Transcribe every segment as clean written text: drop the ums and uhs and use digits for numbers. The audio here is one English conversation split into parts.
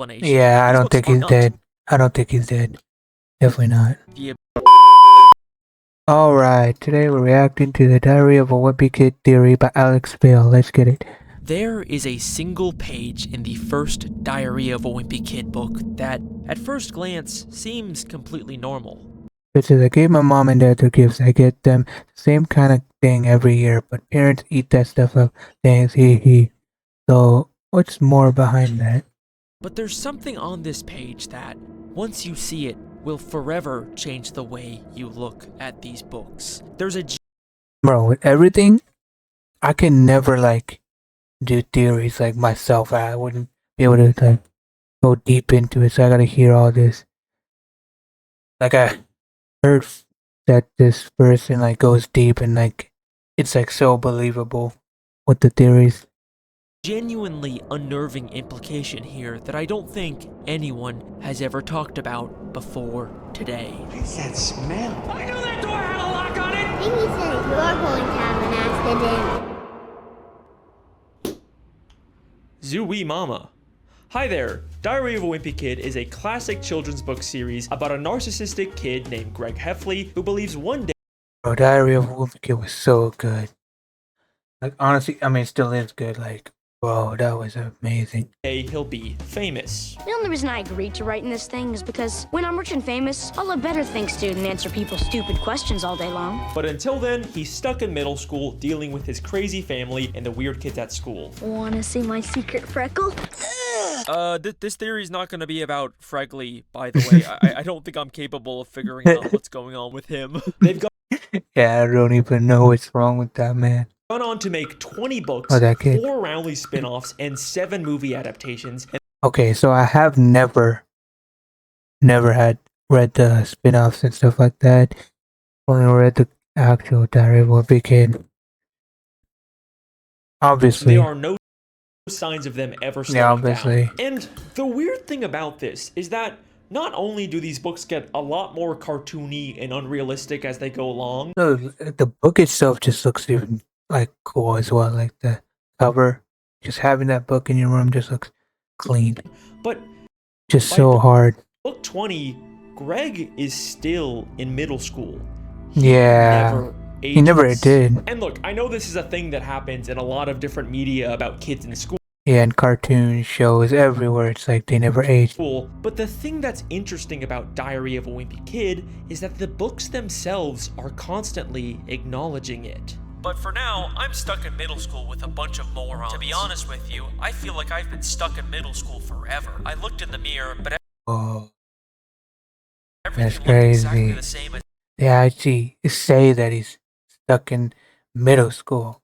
explanation. Yeah, I These don't books think are he's not dead. I don't think he's dead. Definitely not. the Alright, today we're reacting to The Diary of a Wimpy Kid theory by Alex Bale. Let's get it. There is a single page in the first Diary of a Wimpy Kid book that, at first glance, seems completely normal. It says, I gave my mom and dad their gifts. I get them the same kind of thing every year, but parents eat that stuff up. Thanks, he. So, what's more behind that? But there's something on this page that, once you see it, will forever change the way you look at these books. There's a Bro, with everything, I can never, do theories like myself. I wouldn't be able to, go deep into it, so I gotta hear all this. I heard that this person, goes deep and, it's, so believable with the theories. genuinely unnerving implication here that I don't think anyone has ever talked about before today. What's that smell? I knew that door had a lock on it! I think he said if you're going to have an accident. Zooey Mama. Hi there! Diary of a Wimpy Kid is a classic children's book series about a narcissistic kid named Greg Heffley who believes one day Bro, Diary of a Wimpy Kid was so good. Honestly, I mean, it still is good. Bro, that was amazing. he'll be famous. The only reason I agreed to write in this thing is because when I'm rich and famous, I'll have better things to do than answer people's stupid questions all day long. But until then, he's stuck in middle school dealing with his crazy family and the weird kids at school. Wanna see my secret freckle? This theory is not going to be about Fregley, by the way. I don't think I'm capable of figuring out what's going on with him. They've Yeah, I don't even know what's wrong with that man. gone on to make 20 books, Oh, that kid. 4 Rowley spin-offs, and 7 movie adaptations. And Okay, so I have never had read the spin-offs and stuff like that. Only read the actual Diary of a Wimpy Kid. Obviously. there are no signs of them ever slowing obviously. down. And the weird thing about this is that not only do these books get a lot more cartoony and unrealistic as they go along, No, the book itself just looks even cool as well. The cover, just having that book in your room just looks clean. but Just By so book- hard. book 20, Greg is still in middle school. Yeah. He never ages. did. And look, I know this is a thing that happens in a lot of different media about kids in school, Yeah, and cartoon shows everywhere. It's like they never age. but the thing that's interesting about Diary of a Wimpy Kid is that the books themselves are constantly acknowledging it. But for now, I'm stuck in middle school with a bunch of morons. To be honest with you, I feel like I've been stuck in middle school forever. I looked in the mirror, but Oh, everything that's looked exactly crazy. the same as they actually say that he's stuck in middle school.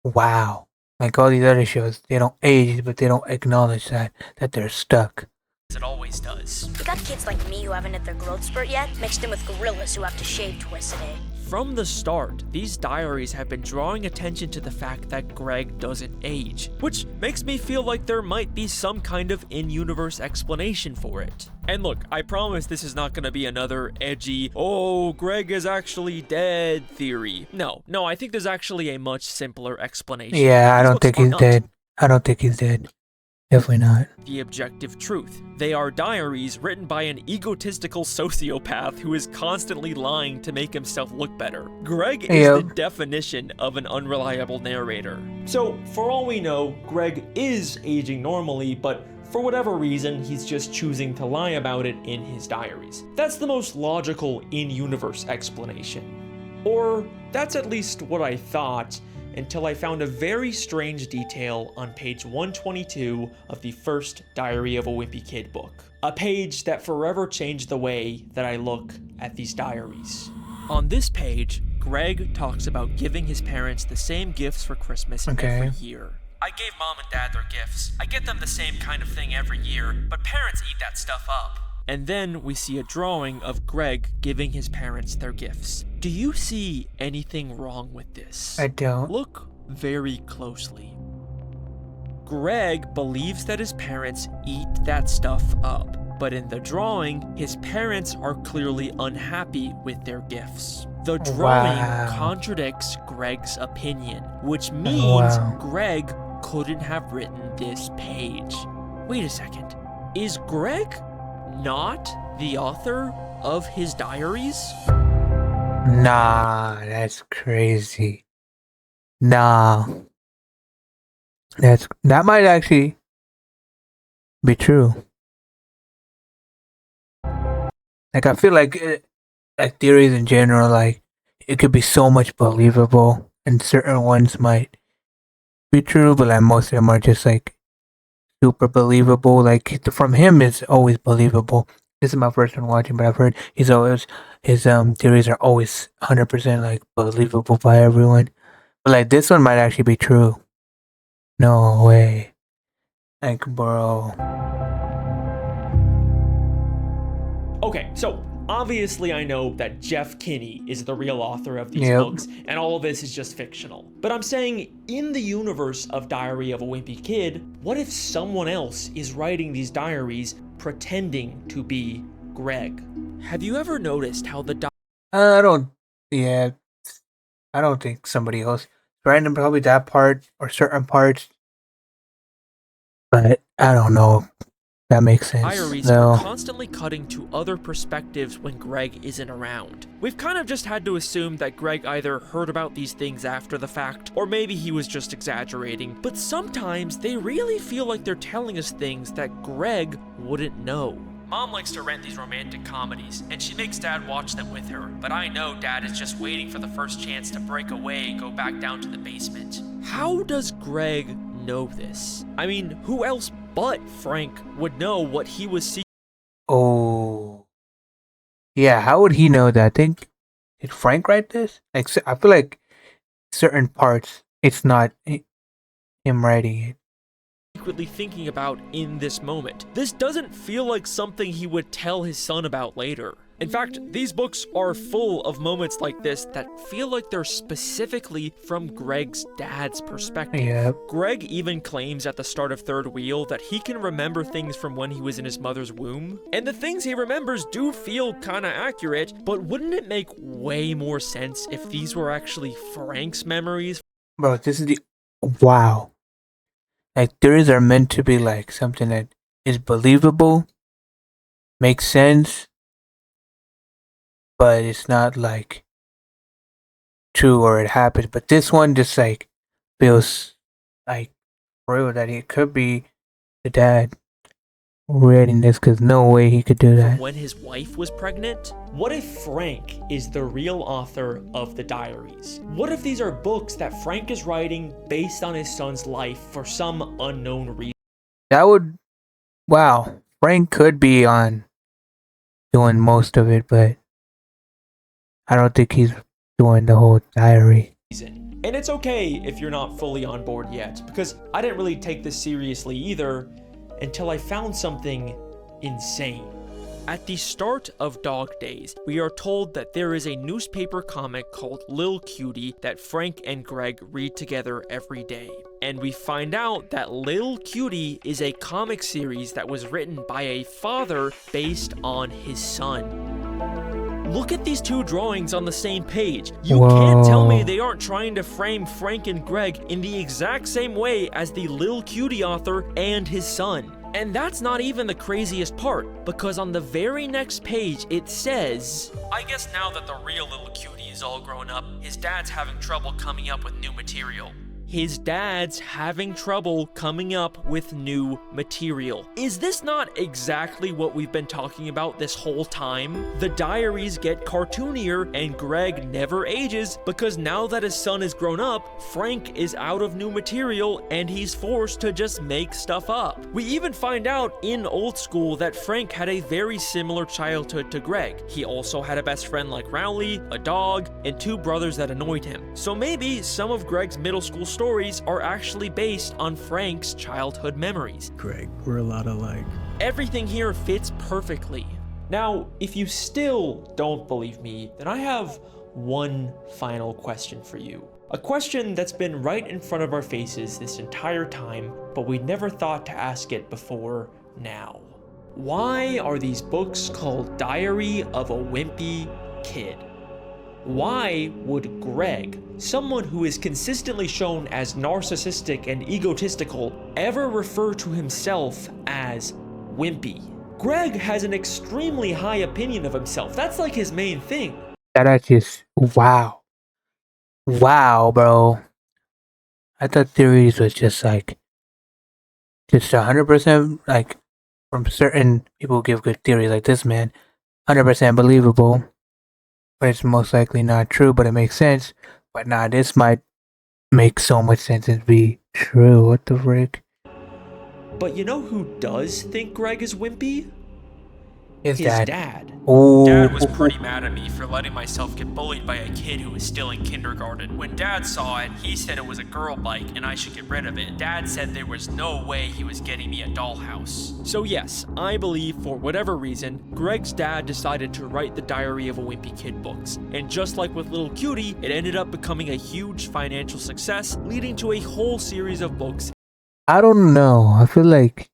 Wow. Like all these other shows, they don't age, but they don't acknowledge that they're stuck. it always does. You got kids like me who haven't hit their growth spurt yet, mixed in with gorillas who have to shave twice a day. From the start, these diaries have been drawing attention to the fact that Greg doesn't age, which makes me feel like there might be some kind of in-universe explanation for it. And look, I promise this is not going to be another edgy, oh, Greg is actually dead theory. No, I think there's actually a much simpler explanation. Yeah, I These don't books think are he's not dead. I don't think he's dead. Definitely not. the objective truth. They are diaries written by an egotistical sociopath who is constantly lying to make himself look better. Greg is the definition of an unreliable narrator. So, for all we know, Greg is aging normally, but for whatever reason, he's just choosing to lie about it in his diaries. That's the most logical in-universe explanation. Or, that's at least what I thought, until I found a very strange detail on page 122 of the first Diary of a Wimpy Kid book. A page that forever changed the way that I look at these diaries. On this page, Greg talks about giving his parents the same gifts for Christmas every year. I gave mom and dad their gifts. I get them the same kind of thing every year, but parents eat that stuff up. And then we see a drawing of Greg giving his parents their gifts. Do you see anything wrong with this? I don't. Look very closely. Greg believes that his parents eat that stuff up, but in the drawing, his parents are clearly unhappy with their gifts. The drawing contradicts Greg's opinion, which means Greg couldn't have written this page. Wait a second. Is Greg not the author of his diaries? Nah, that's crazy. Nah. That might actually be true. Like, I feel like theories in general, like, it could be so much believable, and certain ones might be true, but like most of them are just like super believable. Like from him, it's always believable. This is my first one watching, but I've heard his theories are always 100% like believable by everyone. But like this one might actually be true. No way. Like, bro. Okay, so obviously I know that Jeff Kinney is the real author of these books, and all of this is just fictional. But I'm saying, in the universe of Diary of a Wimpy Kid, what if someone else is writing these diaries pretending to be Greg? Have you ever noticed how the I don't think somebody else. Random, probably that part or certain parts. But I don't know. That makes sense. diaries are constantly cutting to other perspectives when Greg isn't around. We've kind of just had to assume that Greg either heard about these things after the fact, or maybe he was just exaggerating, but sometimes they really feel like they're telling us things that Greg wouldn't know. Mom likes to rent these romantic comedies, and she makes Dad watch them with her, but I know Dad is just waiting for the first chance to break away and go back down to the basement. How does Greg know this? I mean, who else but Frank would know what he was seeing? Oh. Yeah, how would he know that? Did Frank write this? Like, I feel like certain parts, it's not him writing it. Secretly thinking about in this moment. This doesn't feel like something he would tell his son about later. In fact, these books are full of moments like this that feel like they're specifically from Greg's dad's perspective. Yep. Greg even claims at the start of Third Wheel that he can remember things from when he was in his mother's womb. And the things he remembers do feel kinda accurate, but wouldn't it make way more sense if these were actually Frank's memories? Bro, this is wow. Like, theories are meant to be like something that is believable, makes sense, but it's not like true or it happens. But this one just like feels like real that it could be the dad reading this, because no way he could do that. When his wife was pregnant? What if Frank is the real author of the diaries? What if these are books that Frank is writing based on his son's life for some unknown reason? That would, wow, Frank could be on doing most of it, but I don't think he's doing the whole diary. And it's okay if you're not fully on board yet, because I didn't really take this seriously either until I found something insane. At the start of Dog Days, we are told that there is a newspaper comic called Lil Cutie that Frank and Greg read together every day. And we find out that Lil Cutie is a comic series that was written by a father based on his son. Look at these two drawings on the same page. You can't tell me they aren't trying to frame Frank and Greg in the exact same way as the Lil Cutie author and his son. And that's not even the craziest part, because on the very next page it says, I guess now that the real Lil Cutie is all grown up, his dad's having trouble coming up with new material. His dad's having trouble coming up with new material. Is this not exactly what we've been talking about this whole time? The diaries get cartoonier and Greg never ages because now that his son is grown up, Frank is out of new material and he's forced to just make stuff up. We even find out in Old School that Frank had a very similar childhood to Greg. He also had a best friend like Rowley, a dog, and two brothers that annoyed him. So maybe some of Greg's middle school stories are actually based on Frank's childhood memories. Greg, we're a lot alike. Everything here fits perfectly. Now, if you still don't believe me, then I have one final question for you. A question that's been right in front of our faces this entire time, but we never thought to ask it before now. Why are these books called Diary of a Wimpy Kid? Why would Greg, someone who is consistently shown as narcissistic and egotistical, ever refer to himself as Wimpy? Greg has an extremely high opinion of himself. That's like his main thing. That just wow. Wow, bro. I thought theories was just like just 100% like from certain people who give good theories like this man, 100% believable. But it's most likely not true, but it makes sense. But nah, this might make so much sense and be true. What the frick? But you know who does think Greg is wimpy? His dad. Ooh. Dad was pretty mad at me for letting myself get bullied by a kid who was still in kindergarten. When Dad saw it, he said it was a girl bike and I should get rid of it. Dad said there was no way he was getting me a dollhouse. So yes, I believe for whatever reason, Greg's dad decided to write the Diary of a Wimpy Kid books. And just like with Little Cutie, it ended up becoming a huge financial success, leading to a whole series of books. I don't know. I feel like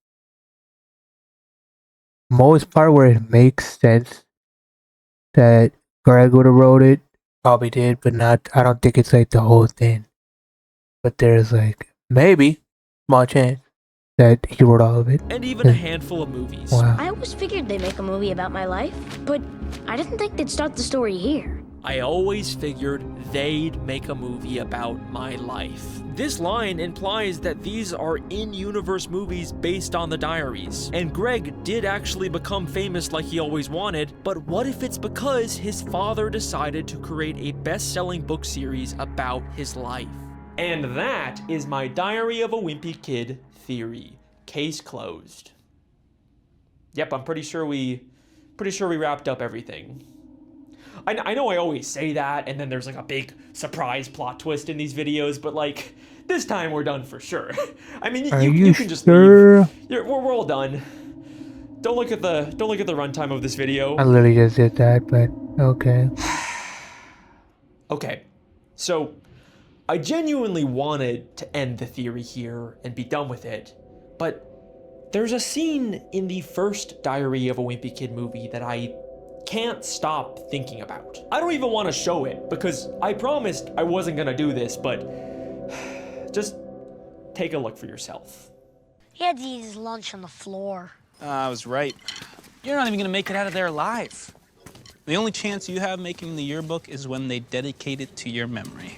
most part where it makes sense that Greg would have wrote it, probably did, but not. I don't think it's like the whole thing. But there's like maybe small chance that he wrote all of it, and even a handful of movies. Wow. I always figured they'd make a movie about my life, but I didn't think they'd start the story here. I always figured they'd make a movie about my life. This line implies that these are in-universe movies based on the diaries. And Greg did actually become famous like he always wanted, but what if it's because his father decided to create a best-selling book series about his life? And that is my Diary of a Wimpy Kid theory. Case closed. Yep, I'm pretty sure we wrapped up everything. I know I always say that, and then there's like a big surprise plot twist in these videos, but like, this time we're done for sure. I mean, you can just leave. We're all done. Don't look at the runtime of this video. I literally just did that, but okay. Okay, so I genuinely wanted to end the theory here and be done with it, but there's a scene in the first Diary of a Wimpy Kid movie that I can't stop thinking about. I don't even want to show it because I promised I wasn't gonna do this, but just take a look for yourself. He had to eat his lunch on the floor. I was right. You're not even gonna make it out of there alive. The only chance you have making the yearbook is when they dedicate it to your memory.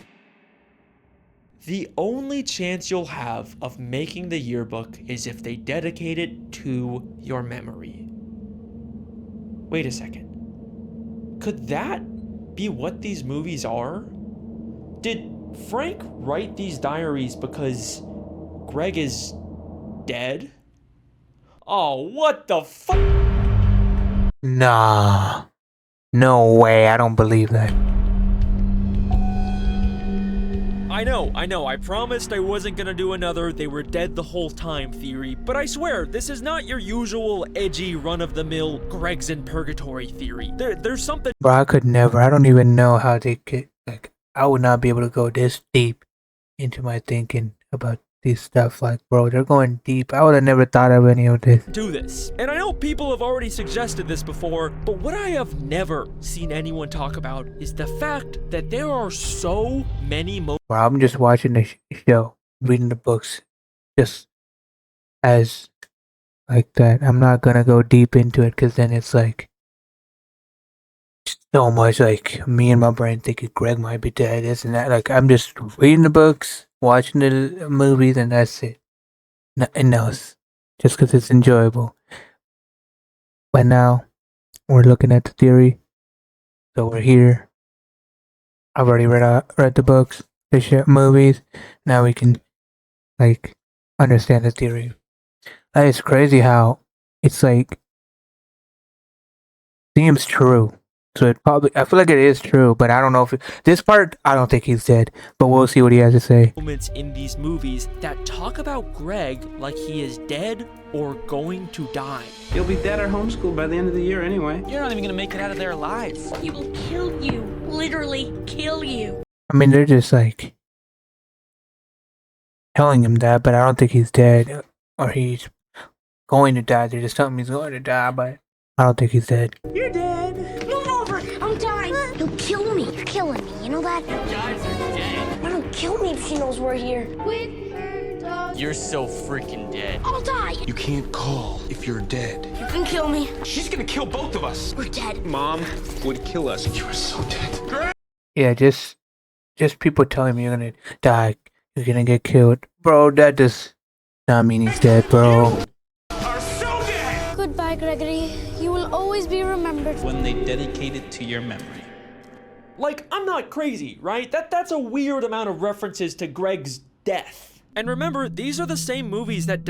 The only chance you'll have of making the yearbook is if they dedicate it to your memory. Wait a second. Could that be what these movies are? Did Frank write these diaries because Greg is dead? Oh, what the fuck? Nah. No way. I don't believe that. I know, I promised I wasn't gonna do another they were dead the whole time theory, but I swear, this is not your usual edgy run-of-the-mill Greg's in purgatory theory. There's something— Bro, I could never. I don't even know how they could, like, I would not be able to go this deep into my thinking about these stuff. Like, bro, they're going deep. I would have never thought of any of this. do this. And I know people have already suggested this before, but what I have never seen anyone talk about is the fact that there are so many Bro, I'm just watching the show, reading the books, just as like that. I'm not gonna go deep into it because then it's like so much like me and my brain thinking Greg might be dead, this and that. Like, I'm just reading the books, watching the movies, and that's it. Nothing else. Just because it's enjoyable. But now we're looking at the theory, so we're here. I've already read the books, the movies. Now we can like understand the theory. That is crazy how it's like seems true. So it probably, I feel like it is true, but I don't know if this part, I don't think he's dead, but we'll see what he has to say. Moments in these movies that talk about Greg like he is dead or going to die. You'll be dead or homeschooled by the end of the year anyway. You're not even gonna make it out of there alive. He will kill you. Literally kill you. I mean, they're just like telling him that, but I don't think he's dead or he's going to die. They're just telling him he's going to die, but I don't think he's dead. You're dead. Move over. I'm dying. He'll kill me. killing me, you know that? You guys are dead. Mom, kill me if she knows we're here. You're so freaking dead. I'll die. You can't call if you're dead. You can kill me. She's gonna kill both of us. We're dead. Mom would kill us. You are so dead. Yeah, just people telling me you're gonna die, you're gonna get killed. Bro, that does not mean he's dead, bro. Are so dead. Goodbye, Gregory. You will always be remembered. When they dedicate it to your memory. Like, I'm not crazy, right? That's a weird amount of references to Greg's death. And remember, these are the same movies that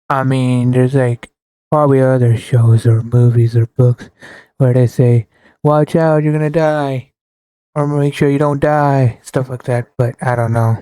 I mean, there's like probably other shows or movies or books where they say, watch out, you're gonna die. Or make sure you don't die. Stuff like that, but I don't know.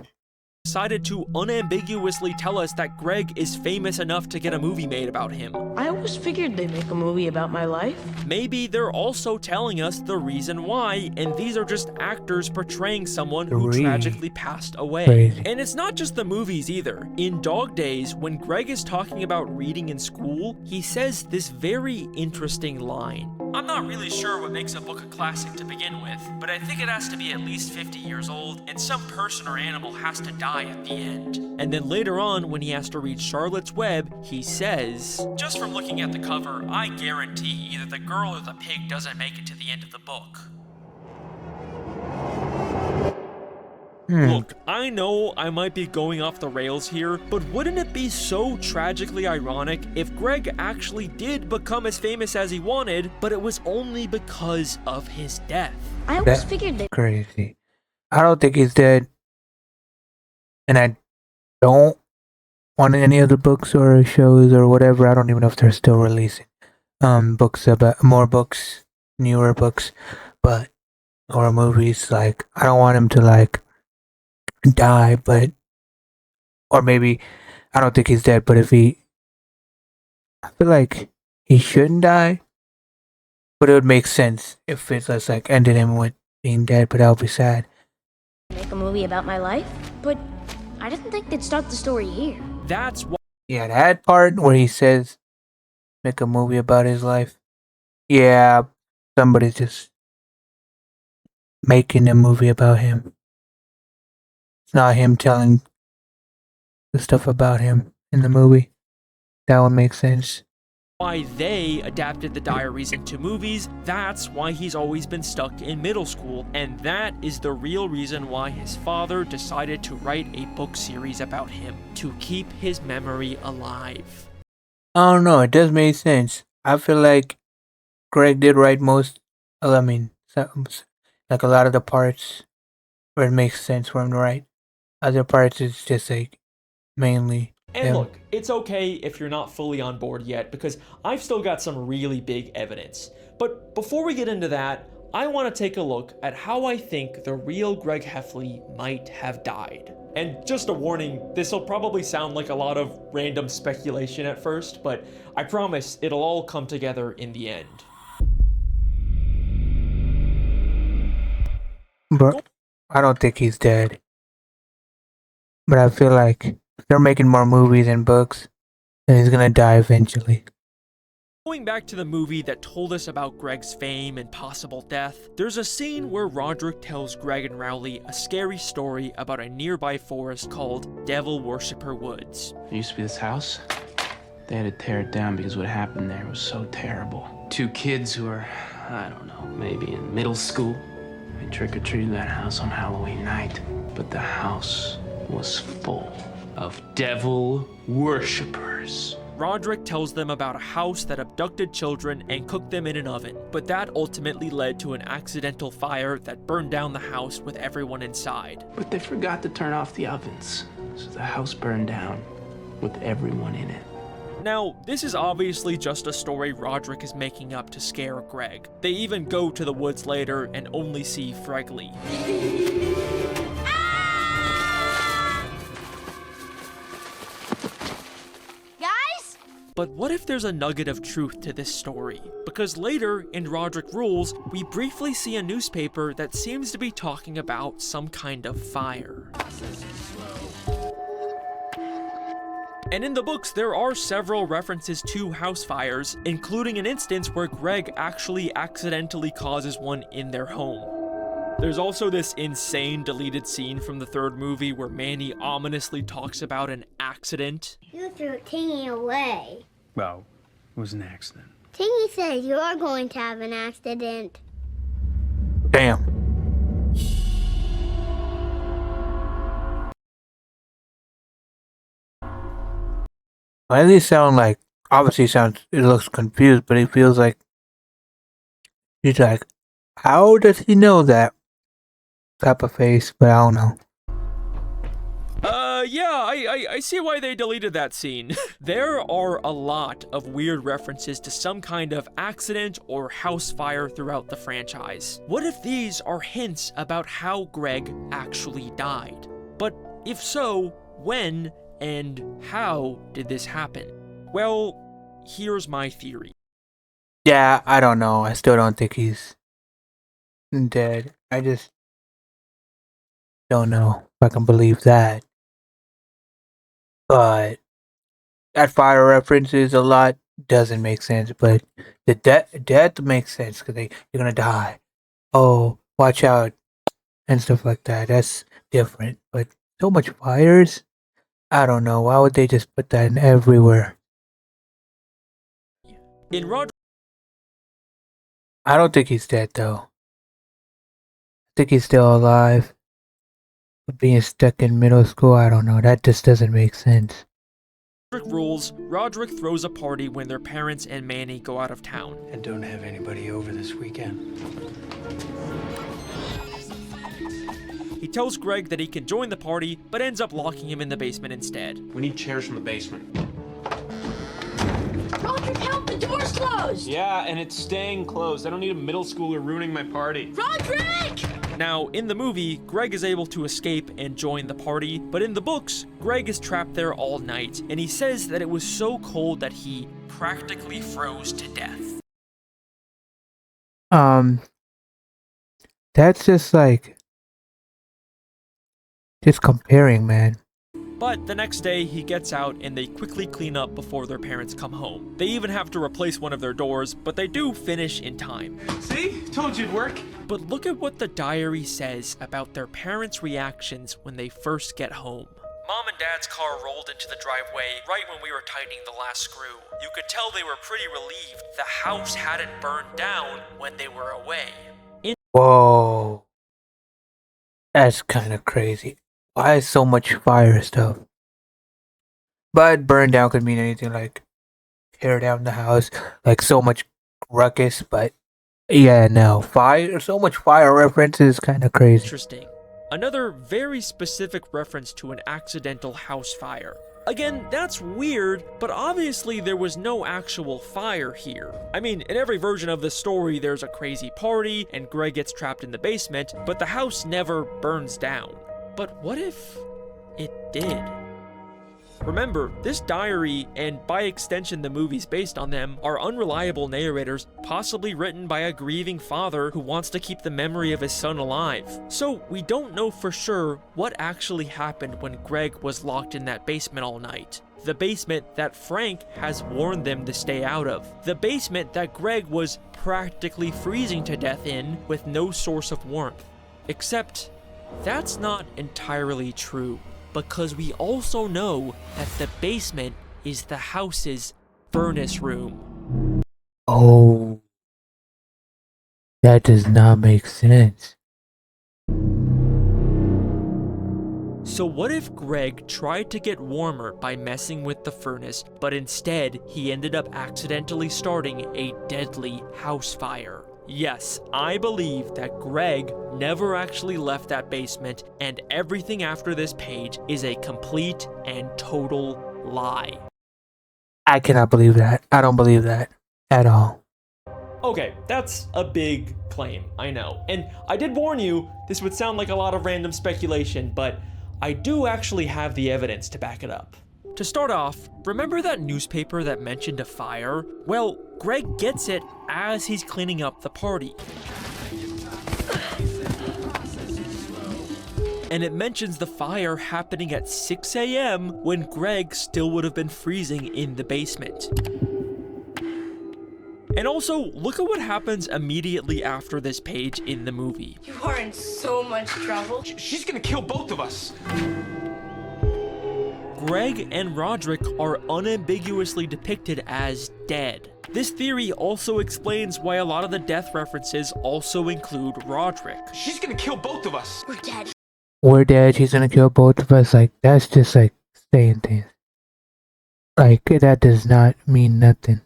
decided to unambiguously tell us that Greg is famous enough to get a movie made about him. I always figured they'd make a movie about my life. Maybe they're also telling us the reason why, and these are just actors portraying someone who tragically passed away. Crazy. And it's not just the movies either. In Dog Days, when Greg is talking about reading in school, he says this very interesting line. I'm not really sure what makes a book a classic to begin with, but I think it has to be at least 50 years old, and some person or animal has to die at the end. And then later on, when he has to read Charlotte's Web, he says, just from looking at the cover, I guarantee either the girl or the pig doesn't make it to the end of the book. Look, I know I might be going off the rails here, but wouldn't it be so tragically ironic if Greg actually did become as famous as he wanted, but it was only because of his death? I always figured that. Crazy. I don't think he's dead. And I don't want any other books or shows or whatever. I don't even know if they're still releasing books about more books, newer books, but or movies. Like, I don't want him to like die, but or maybe I don't think he's dead, but if he, I feel like he shouldn't die, but it would make sense if it's just like ended him with being dead, but that would be sad. Make a movie about my life, but I didn't think they'd start the story here. That's why. Yeah, that part where he says make a movie about his life. Yeah, somebody's just making a movie about him. It's not him telling the stuff about him in the movie. That would make sense. Why they adapted the diaries into movies, that's why he's always been stuck in middle school, and that is the real reason why his father decided to write a book series about him, to keep his memory alive. I don't know, it does make sense. I feel like Greg did write most, like a lot of the parts where it makes sense for him to write. Other parts is just like mainly. And look, it's okay if you're not fully on board yet, because I've still got some really big evidence. But before we get into that, I want to take a look at how I think the real Greg Heffley might have died. And just a warning, this will probably sound like a lot of random speculation at first, but I promise it'll all come together in the end. Bro, I don't think he's dead. But I feel like if they're making more movies and books, then he's gonna die eventually. Going back to the movie that told us about Greg's fame and possible death, there's a scene where Roderick tells Greg and Rowley a scary story about a nearby forest called Devil Worshipper Woods. There used to be this house. They had to tear it down because what happened there was so terrible. Two kids who were, I don't know, maybe in middle school. They trick-or-treated that house on Halloween night. But the house was full of devil worshippers. Roderick tells them about a house that abducted children and cooked them in an oven, but that ultimately led to an accidental fire that burned down the house with everyone inside. But they forgot to turn off the ovens, so the house burned down with everyone in it. Now, this is obviously just a story Roderick is making up to scare Greg. They even go to the woods later and only see Fregley. But what if there's a nugget of truth to this story? Because later, in Roderick Rules, we briefly see a newspaper that seems to be talking about some kind of fire. And in the books, there are several references to house fires, including an instance where Greg actually accidentally causes one in their home. There's also this insane deleted scene from the third movie where Manny ominously talks about an accident. You threw Tingy away. Well, it was an accident. Tingy says you're going to have an accident. Damn. Why does he sound like, obviously it looks confused, but he feels like, he's like, how does he know that type of face? But I don't know. Yeah, I see why they deleted that scene. There are a lot of weird references to some kind of accident or house fire throughout the franchise. What if these are hints about how Greg actually died? But if so, when and how did this happen? Well, here's my theory. Yeah, I don't know. I still don't think he's dead. I just don't know if I can believe that. But that fire references a lot doesn't make sense. But the death makes sense because you're gonna die. Oh, watch out and stuff like that. That's different. But so much fires, I don't know. Why would they just put that in everywhere? In Rod, I don't think he's dead though. I think he's still alive. But being stuck in middle school, I don't know. That just doesn't make sense. rules, Roderick throws a party when their parents and Manny go out of town. And don't have anybody over this weekend. He tells Greg that he can join the party, but ends up locking him in the basement instead. We need chairs from the basement. Roderick, help! The door's closed! Yeah, and it's staying closed. I don't need a middle schooler ruining my party. Roderick! Now, in the movie, Greg is able to escape and join the party, but in the books, Greg is trapped there all night, and he says that it was so cold that he practically froze to death. That's just like, just comparing, man. But the next day, he gets out and they quickly clean up before their parents come home. They even have to replace one of their doors, but they do finish in time. See? Told you it'd work. But look at what the diary says about their parents' reactions when they first get home. Mom and Dad's car rolled into the driveway right when we were tightening the last screw. You could tell they were pretty relieved the house hadn't burned down when they were away. Whoa. That's kind of crazy. Why is so much fire stuff? But burn down could mean anything, like tear down the house, like so much ruckus, but yeah, no. Fire, so much fire references, kind of crazy. Interesting. Another very specific reference to an accidental house fire. Again, that's weird, but obviously there was no actual fire here. I mean, in every version of the story, there's a crazy party, and Greg gets trapped in the basement, but the house never burns down. But what if it did? Remember, this diary, and by extension the movies based on them, are unreliable narrators, possibly written by a grieving father who wants to keep the memory of his son alive. So we don't know for sure what actually happened when Greg was locked in that basement all night. The basement that Frank has warned them to stay out of. The basement that Greg was practically freezing to death in with no source of warmth. Except, that's not entirely true, because we also know that the basement is the house's furnace room. Oh, that does not make sense. So what if Greg tried to get warmer by messing with the furnace, but instead he ended up accidentally starting a deadly house fire? Yes, I believe that Greg never actually left that basement, and everything after this page is a complete and total lie. I cannot believe that. I don't believe that at all. Okay, that's a big claim, I know. And I did warn you, this would sound like a lot of random speculation, but I do actually have the evidence to back it up. To start off, remember that newspaper that mentioned a fire? Well, Greg gets it as he's cleaning up the party. And it mentions the fire happening at 6 a.m. when Greg still would have been freezing in the basement. And also, look at what happens immediately after this page in the movie. You are in so much trouble. She's gonna kill both of us. Greg and Roderick are unambiguously depicted as dead. This theory also explains why a lot of the death references also include Roderick. She's gonna kill both of us. We're dead. We're dead, she's gonna kill both of us. Like, that's just like saying things. Like, that does not mean nothing.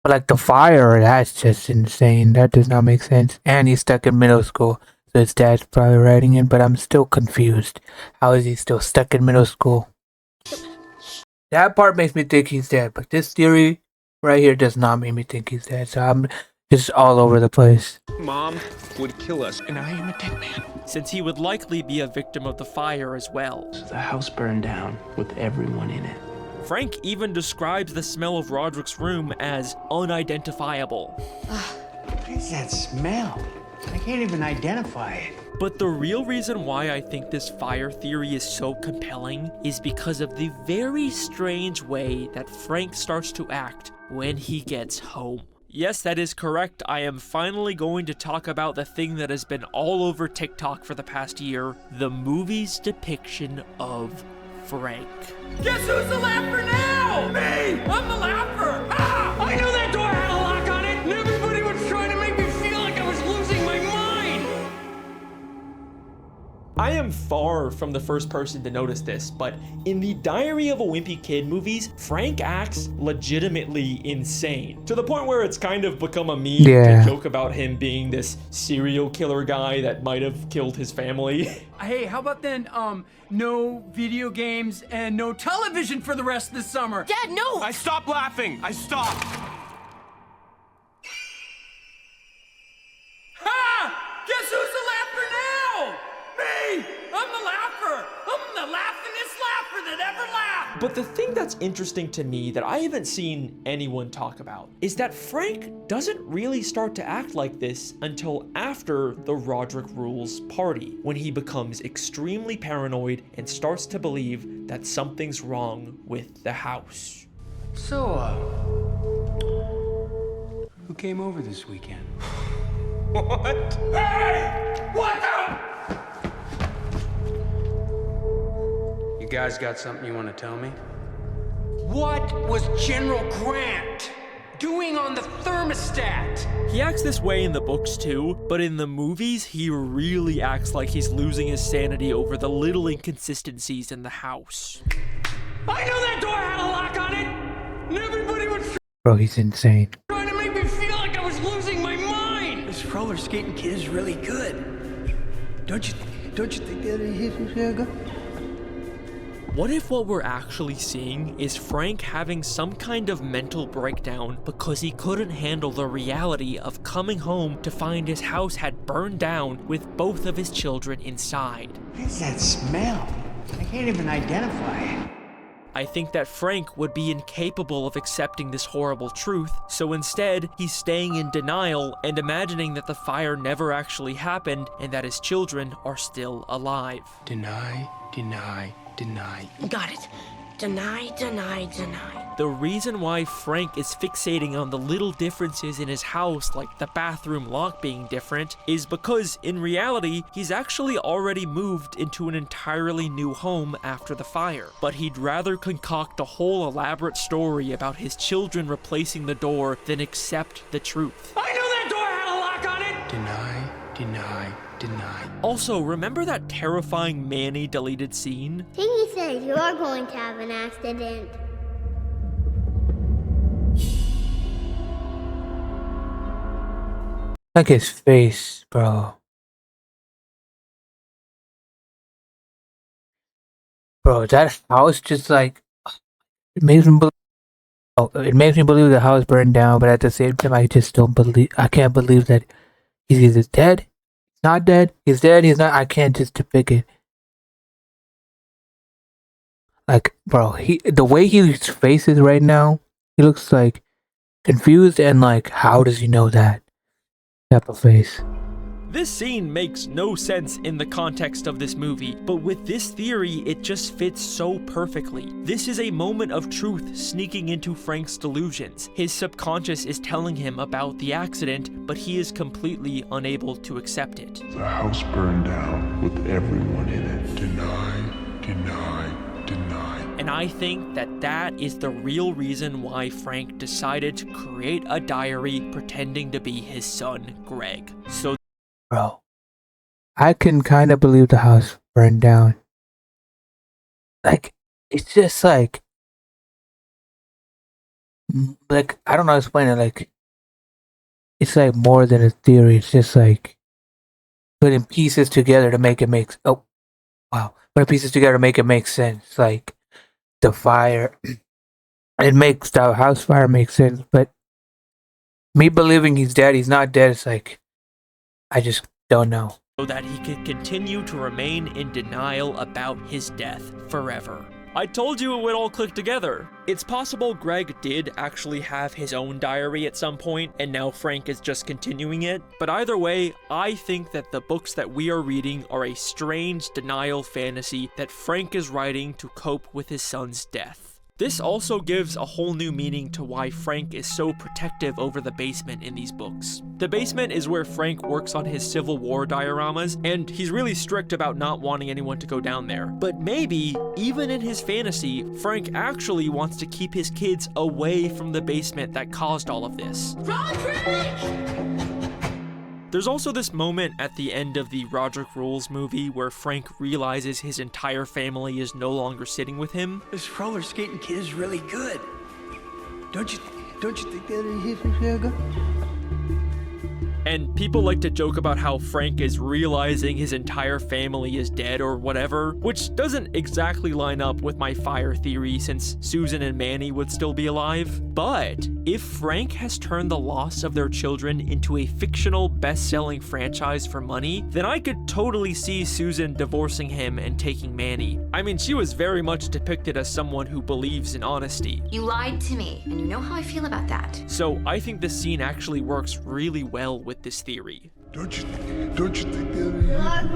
But like the fire, that's just insane. That does not make sense. And he's stuck in middle school. So his dad's probably writing it, but I'm still confused. How is he still stuck in middle school? That part makes me think he's dead, but this theory right here does not make me think he's dead. So I'm just all over the place. Mom would kill us, and I am a dead man. Since he would likely be a victim of the fire as well. So the house burned down with everyone in it. Frank even describes the smell of Roderick's room as unidentifiable. What is that smell? I can't even identify it. But the real reason why I think this fire theory is so compelling is because of the very strange way that Frank starts to act when he gets home. Yes, that is correct. I am finally going to talk about the thing that has been all over TikTok for the past year, the movie's depiction of Frank. Guess who's the laugher now? Me! I'm the laugher! Ah! I knew that door had a lock on it, and everybody was trying to make me feel like I was losing my mind! I am far from the first person to notice this, but in the Diary of a Wimpy Kid movies, Frank acts legitimately insane. To the point where it's kind of become a meme to joke about him being this serial killer guy that might have killed his family. Hey, how about then, no video games and no television for the rest of the summer? Dad, no! I stopped laughing. I stopped. Ha! Guess who's the laugher now? Me! I'm the laugher! I'm the laughingest laugher that ever laughed! But the thing that's interesting to me that I haven't seen anyone talk about is that Frank doesn't really start to act like this until after the Roderick Rules party, when he becomes extremely paranoid and starts to believe that something's wrong with the house. So, who came over this weekend? What? Hey! What the? You guys got something you want to tell me? What was General Grant doing on the thermostat? He acts this way in the books too, but in the movies, he really acts like he's losing his sanity over the little inconsistencies in the house. I knew that door had a lock on it, and everybody was Bro, he's insane. trying to make me feel like I was losing my mind. This roller skating kid is really good. Don't you think that he's good? What if what we're actually seeing is Frank having some kind of mental breakdown because he couldn't handle the reality of coming home to find his house had burned down with both of his children inside? What is that smell? I can't even identify it. I think that Frank would be incapable of accepting this horrible truth, so instead, he's staying in denial and imagining that the fire never actually happened and that his children are still alive. Deny. Got it. Deny, deny, deny. The reason why Frank is fixating on the little differences in his house, like the bathroom lock being different, is because in reality, he's actually already moved into an entirely new home after the fire. But he'd rather concoct a whole elaborate story about his children replacing the door than accept the truth. I knew that door had a lock on it! Deny. Also, remember that terrifying Manny deleted scene? Tinky says you are going to have an accident. Like his face, bro. Bro, that house just like it makes me believe. Oh, it makes me believe the house burned down, but at the same time, I just don't believe. I can't believe that he's either dead, not dead, he's dead, he's not. I can't just depict it. Like, bro, the way his face is right now, he looks like confused and like, how does he know that type of face? This scene makes no sense in the context of this movie, but with this theory, it just fits so perfectly. This is a moment of truth sneaking into Frank's delusions. His subconscious is telling him about the accident, but he is completely unable to accept it. The house burned down with everyone in it. Deny, deny, deny. And I think that that is the real reason why Frank decided to create a diary pretending to be his son, Greg. So, bro, I can kind of believe the house burned down. Like, it's just like, I don't know how to explain it. Like, it's like more than a theory. It's just like putting pieces together to make it make. Oh, wow! Putting pieces together to make it make sense. Like the fire, it makes the house fire make sense. But me believing he's dead, he's not dead. It's like I just don't know. So that he could continue to remain in denial about his death forever. I told you it would all click together. It's possible Greg did actually have his own diary at some point, and now Frank is just continuing it. But either way, I think that the books that we are reading are a strange denial fantasy that Frank is writing to cope with his son's death. This also gives a whole new meaning to why Frank is so protective over the basement in these books. The basement is where Frank works on his Civil War dioramas, and he's really strict about not wanting anyone to go down there. But maybe, even in his fantasy, Frank actually wants to keep his kids away from the basement that caused all of this. There's also this moment at the end of the Roderick Rules movie where Frank realizes his entire family is no longer sitting with him. This roller skating kid is really good. Don't you think that good? And people like to joke about how Frank is realizing his entire family is dead or whatever, which doesn't exactly line up with my fire theory since Susan and Manny would still be alive. But if Frank has turned the loss of their children into a fictional best-selling franchise for money, then I could totally see Susan divorcing him and taking Manny. I mean, she was very much depicted as someone who believes in honesty. You lied to me, and you know how I feel about that. So I think this scene actually works really well with this theory. Don't you think that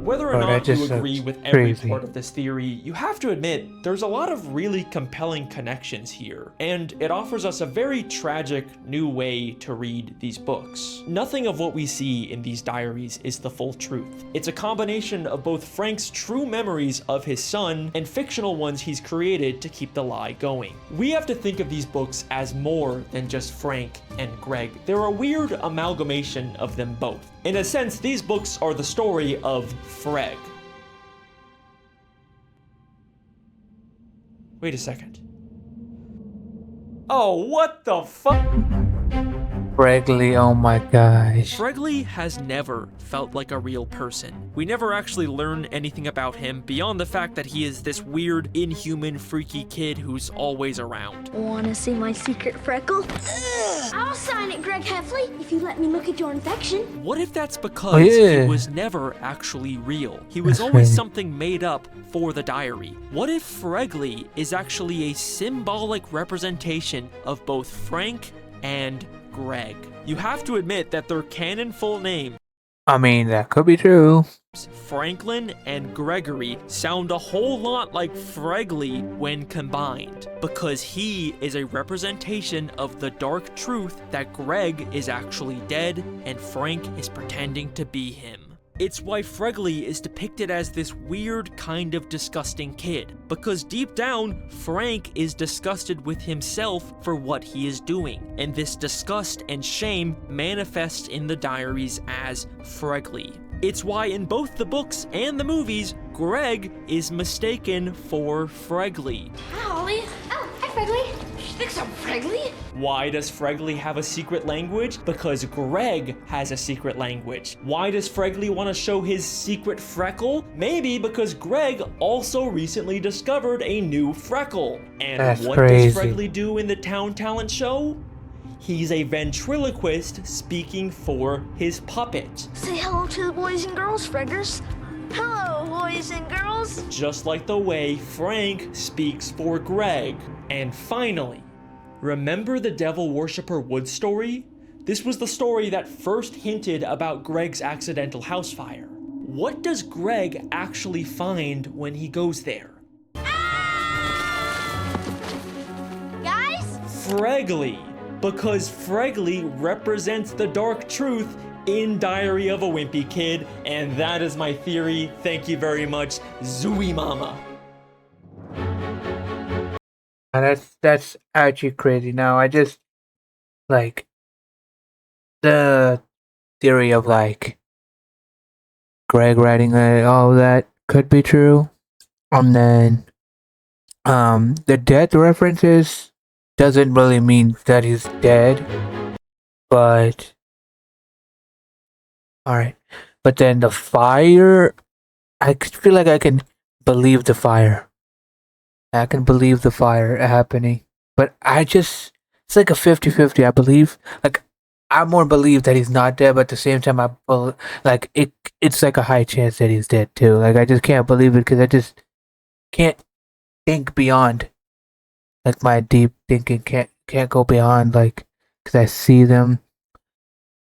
Whether or not you agree with every part of this theory, you have to admit there's a lot of really compelling connections here, and it offers us a very tragic new way to read these books. Nothing of what we see in these diaries is the full truth. It's a combination of both Frank's true memories of his son and fictional ones he's created to keep the lie going. We have to think of these books as more than just Frank and Greg. They're a weird amalgamation of them both. In a sense, these books are the story of Freg. Wait a second. Oh, what the fuck? Fregley, oh my gosh. Fregley has never felt like a real person. We never actually learn anything about him beyond the fact that he is this weird, inhuman, freaky kid who's always around. Wanna see my secret freckle? I'll sign it, Greg Heffley, if you let me look at your infection. What if that's because he was never actually real? He was always something made up for the diary. What if Fregley is actually a symbolic representation of both Frank and Greg? You have to admit that their canon full name, I mean, that could be true. Franklin and Gregory, sound a whole lot like Fregley when combined, because he is a representation of the dark truth that Greg is actually dead and Frank is pretending to be him. It's why Fregley is depicted as this weird kind of disgusting kid, because deep down, Frank is disgusted with himself for what he is doing, and this disgust and shame manifests in the diaries as Fregley. It's why in both the books and the movies, Greg is mistaken for Fregley. Hi, Holly. Oh, hi, Fregley. She thinks I'm Fregley? Why does Fregley have a secret language? Because Greg has a secret language. Why does Fregley want to show his secret freckle? Maybe because Greg also recently discovered a new freckle. And what does Fregley do in the Town Talent Show? He's a ventriloquist speaking for his puppet. Say hello to the boys and girls, Freggers. Hello, boys and girls. Just like the way Frank speaks for Greg. And finally, remember the Devil Worshipper Wood story? This was the story that first hinted about Greg's accidental house fire. What does Greg actually find when he goes there? Guys? Fregley, because Fregley represents the dark truth in Diary of a Wimpy Kid, and that is my theory. Thank you very much, Zooey Mama. That's actually crazy. Now I just like the theory of like Greg writing all that could be true, and then the death references doesn't really mean that he's dead, but all right. But then the fire, I feel like I can believe the fire. I can believe the fire happening, but it's like a 50-50. I believe, like, I more believe that he's not dead, but at the same time, it's like a high chance that he's dead too. Like, I just can't believe it because I just can't think beyond. Like, my deep thinking can't go beyond, like, because I see them,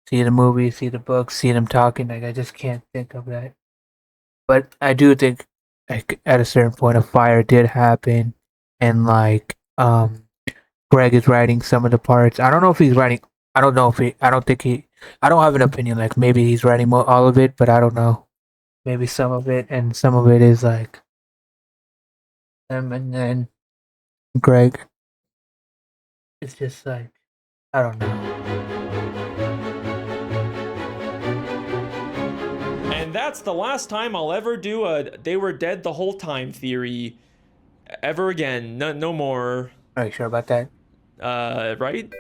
see the movie, see the book, see them talking. Like, I just can't think of that. But I do think, like, at a certain point, a fire did happen, and like, Greg is writing some of the parts. I don't know if he's writing. I don't know if he. I don't think he. I don't have an opinion. Like, maybe he's writing all of it, but I don't know. Maybe some of it, and some of it is like him, and then Greg. It's just like, I don't know. And that's the last time I'll ever do a "they were dead the whole time" theory ever again. No more. Are you sure about that? Right?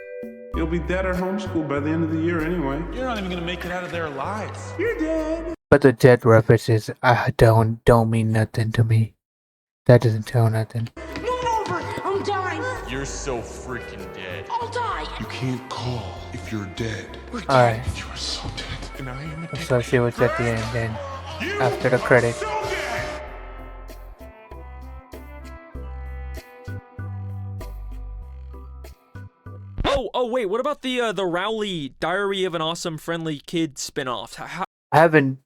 You'll be dead at homeschool by the end of the year anyway. You're not even gonna make it out of there alive. You're dead. But the death references don't mean nothing to me. That doesn't tell nothing. Move over! I'm dying! You're so freaking dead. I'll die! You can't call if you're dead. Alright. You are so dead. And I am a So see what's at the end then. After the credits. Oh wait, what about the Rowley Diary of an Awesome Friendly Kid spin-offs? I haven't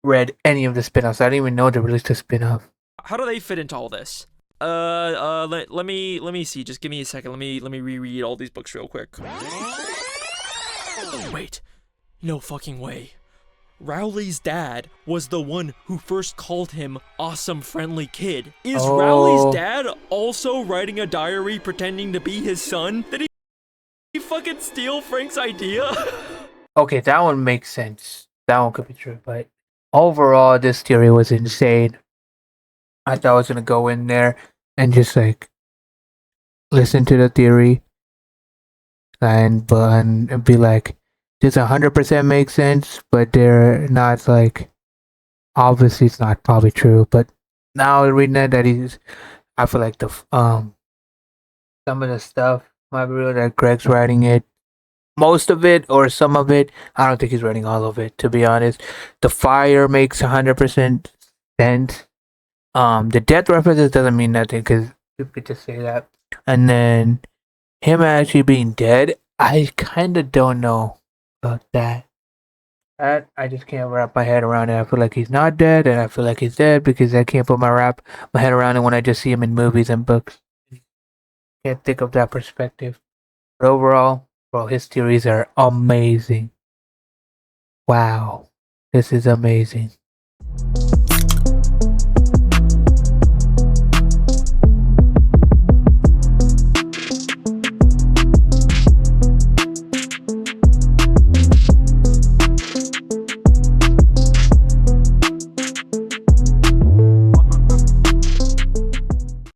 read any of the spin-offs. I didn't even know they released a spin-off. How do they fit into all this? Let me see. Just give me a second. Let me reread all these books real quick. Wait. No fucking way. Rowley's dad was the one who first called him Awesome Friendly Kid. Is Rowley's dad also writing a diary pretending to be his son? Did he fucking steal Frank's idea? Okay, that one makes sense. That one could be true, but overall, this theory was insane. I thought I was gonna go in there and just like listen to the theory and be like, this 100% makes sense, but they're not like, obviously it's not probably true. But now reading that I feel like some of the stuff might be real, that Greg's writing it, most of it or some of it. I don't think he's writing all of it, to be honest. The fire makes 100% sense. The death references doesn't mean nothing because you could just say that. And then him actually being dead, I kind of don't know about that. I just can't wrap my head around it. I feel like he's not dead, and I feel like he's dead because I can't put my head around it when I just see him in movies and books. Can't think of that perspective. But overall, bro, his theories are amazing. Wow, this is amazing.